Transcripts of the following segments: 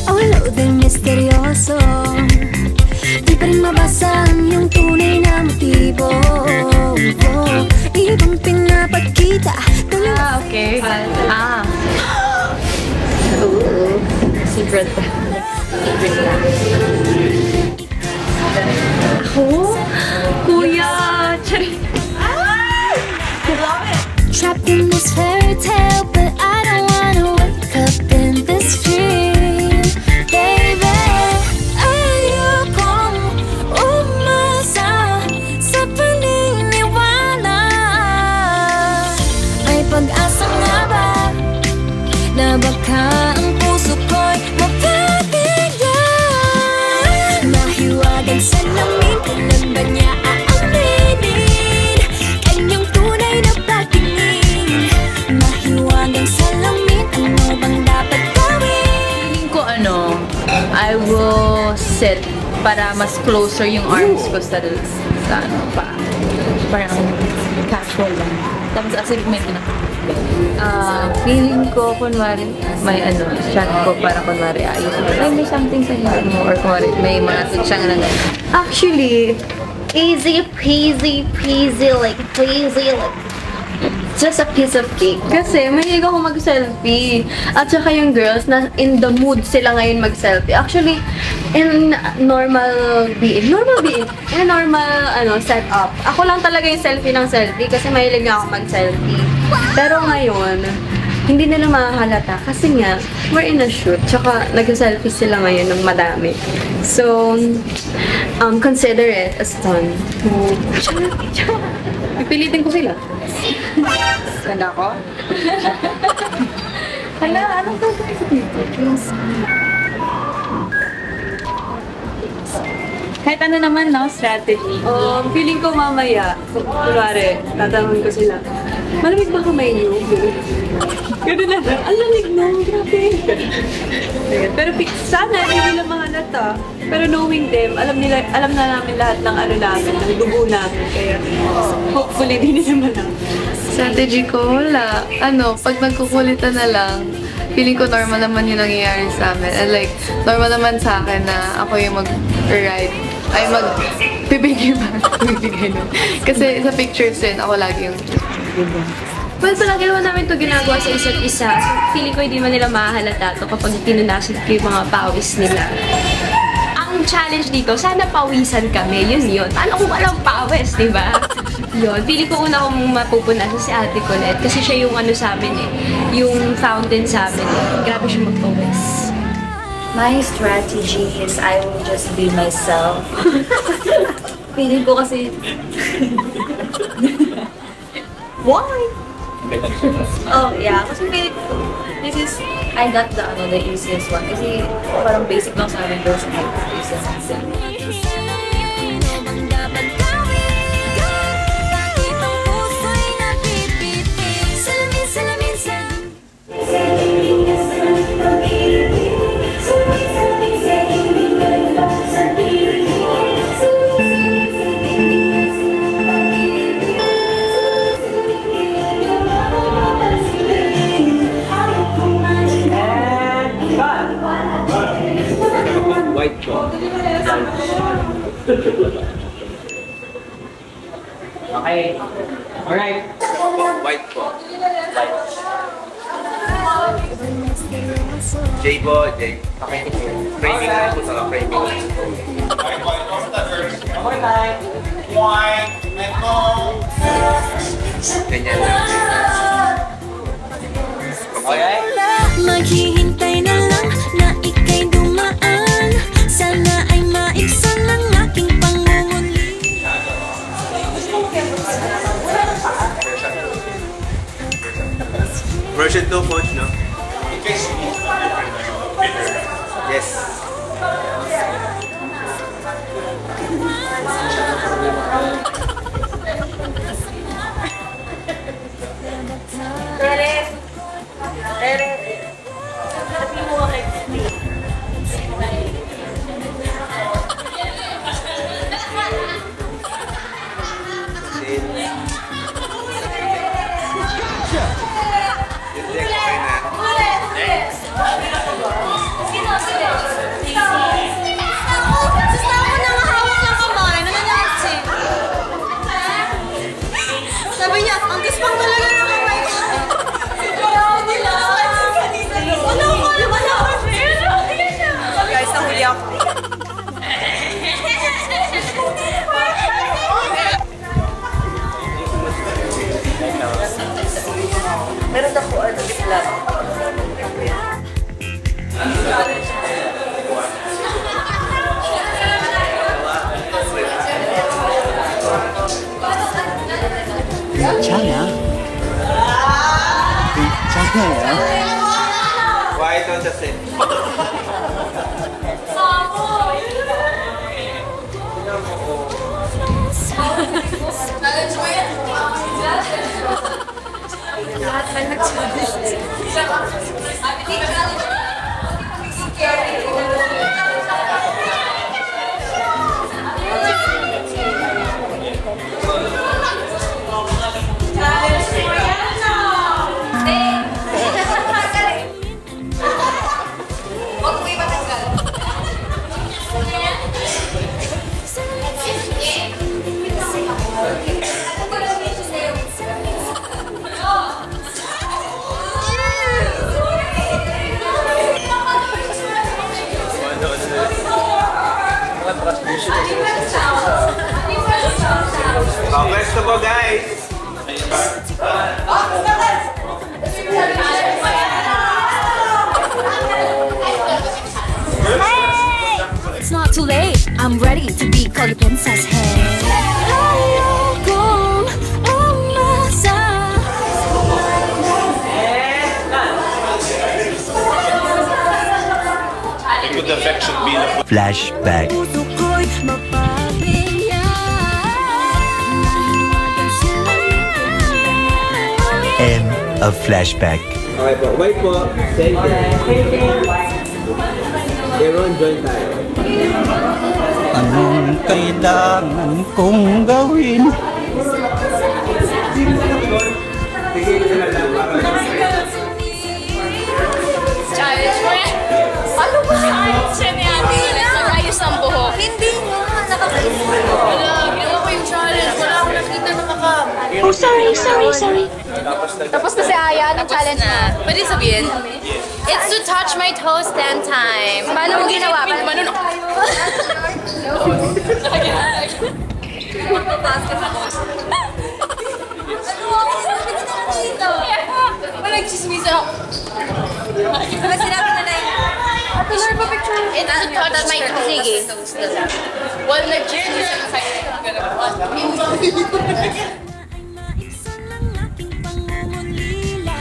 Awalo din misteryoso, di pa rin mabasa ang iyong tunay na motibo. Ibang pinapagkita. Okay. Ooh, secret. Ako? Kuya! Charing! Trapped in this fairy tale, but I don't wanna wake up in this dream, baby. Ayokong umasa sa paniniwala. May pag-asa nga ba na baka ang puso ko'y mapabigyan? Mahiwagang salamin, kailan ba niya aaminin kanyang tunay na patingin? Mahiwagang salamin, ano bang dapat gawin? Feeling ko I will sit para mas closer yung arms ko sa ano pa. Parang casual lang. Tapos as if may feeling ko, kunwari, may shot ko para kunwari ayos. Ay, may something sa hilig mo. Or kunwari, may mga tutsang na Actually, easy peasy, like just a piece of cake. Kasi mahilig ako mag-selfie. At saka yung girls na in the mood sila ngayon mag-selfie. Actually, in normal being, in a normal setup, ako lang talaga yung selfie ng selfie kasi mahilig nga ako mag-selfie. Pero ngayon, hindi nila makahalata kasi nga, we're in a shoot. Tsaka nag-selfie sila ngayon ng madami. So, consider it a stunt. Pipilitin ko sila. Ganda ko? Hala, anong gagawin ko dito? Kahit ano naman, no? Strategy. Feeling ko mamaya, kunwari, tatanungin ko sila, malamig ba kamay niyo? Gano'n na, ang lamig no, grabe. Ayan. Pero sana hindi nila mahalata. Pero knowing them, alam na namin lahat ng namin, ng dugo namin. Kaya hopefully di nila malam. Strategy ko, wala. Pag nagkukulitan na lang, feeling ko normal naman yung nangyayari sa amin. And like, normal naman sa akin na ako yung mag-ride. Ay, bibigay no? Kasi sa pictures din, ako lagi yung Well, palagi naman namin ito ginagawa sa isa't isa. So, feeling ko hindi man nila mahalata ito kapag tinunasan ko yung mga pawis nila. Ang challenge dito, sana pawisan kami. Yun. Paano kung walang pawis, di ba? Yun. Feeling ko una kong mapupunasan si Ate Colette kasi siya yung sa amin yung fountain sa amin. Grabe siya magpawis. My strategy is I will just be myself. Feeling ko kasi... Why? Oh, yeah. Kasi feeling ko, I got the easiest one. Kasi parang basic lang sa amin girls and easiest and simple. White chalk. Okay. Alright. White chalk. J-Bo, J. Okay. Framing na po sa framing. One time. One. And go. Ganyan lang. Okay. Maghihintay na lang na ika'y dumaan. Sana ay maibsan ang aking pangunguli. Version 2, coach, no? Yes. Sabi niya, ang kispang talaga ng kamay ko. Guys, nahuli ako. Meron na po ano, lip 괜찮아. 괜찮아요. Why don't you sit? Vegetable guys! It's not too late. I'm ready to be called a princess. Hey. Kung umasa. A good effect should be the Flashback. Puso ko'y mapapilya. Nahiwagan sila End of flashback. Okay po, wait po. Thank you. Everyone join tayo. Anong kailangan kong gawin? Challenge mo yan. Ano ba challenge yan ni Ate Ines? Mag-ayos ang buhok. Hindi nga, nakakaisip. Wala, ginawa ko yung challenge. Wala akong nakita na Oh, sorry. Tapos na si Aya, anong challenge na? Pwede sabihin? It's to touch my toes 10 times. Paano mo ginawa? Paano? Wala chismisa ako. Diba sinabi na na yun? It's to touch my toes. Sige. Well, legit. maibsan ang aking pangungulila.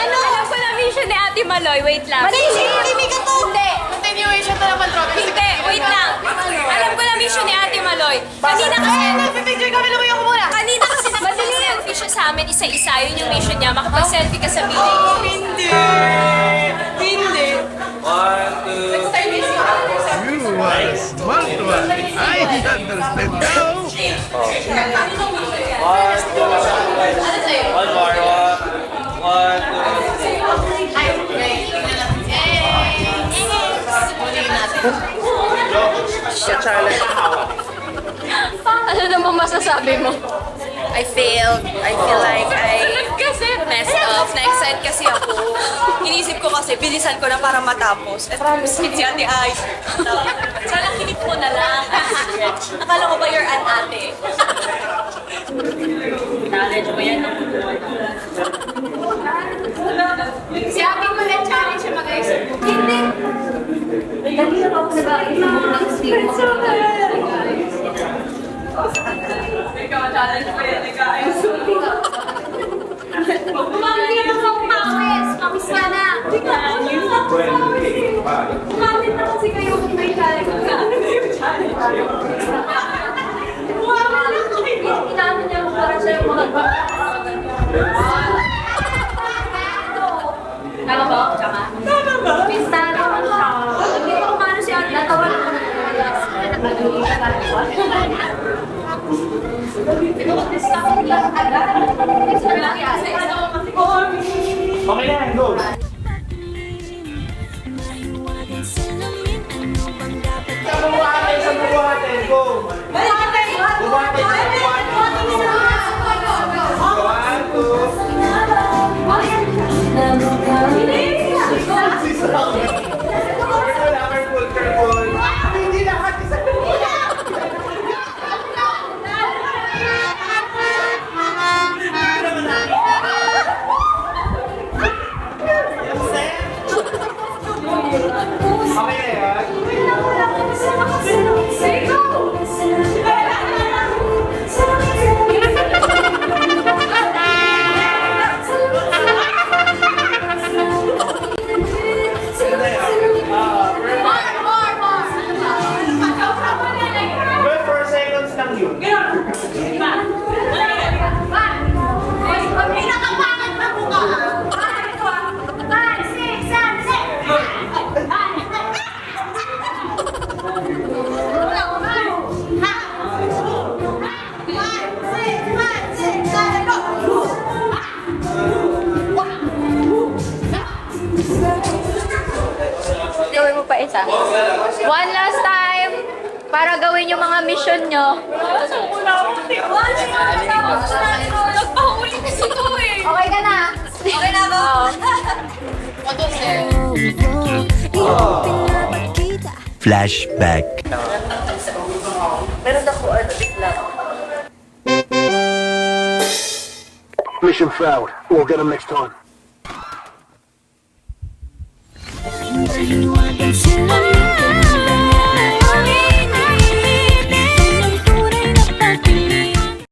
Alam ko na mission ni Ate Maloy. Wait lang. Hindi ka to! Hindi. Continuation na naman, Robin. Hindi. Wait lang. Alam ko na mission ni Ate Maloy. Kanina kasi... Nagpipicture kami, lumayo ko muna. Kanina kasi nakapag-selfie siya sa amin. Isa-isa. Yun yung mission niya. Makapag-selfie ka sa meeting. Hindi. One, two, one more. One, two. Ano naman masasabi mo? I failed. I feel like I messed up. Na-excite kasi ako. Inisip ko kasi, bilisan ko na para matapos. Eh, promise si Ate Ay. Sana kinip mo na lang. Akala ko ba you're an ate? Knowledge mo yan. Si Ate mo na challenge siya mag-ayos. Hindi. Lagi na ako nag-aayos ng next week. Kumamit na ako pawis. Pawis ka na. Kumamit na kasi kayo kung may challenge. Ano yung challenge? Inaano niya mo para siya yung mga Tama ba? Tama. pistado mo siya. Hindi ko kung ano siya. Natawa ko na. Okay na yan, go! Mahiwagang salamin, ano bang dapat Sa bubuhatin, go! Bubuhatin! One, two. Careful. Hindi lahat isa. Okay na yan. Well, 4 seconds lang yun. Gawin mo pa isa. One last time para gawin yung mga mission nyo. Nagpahuli kasi ito eh. Okay ka na? Okay na ba? iyong pinapakita? Flashback. Mission failed. We'll get them next time. Mahiwagang salamin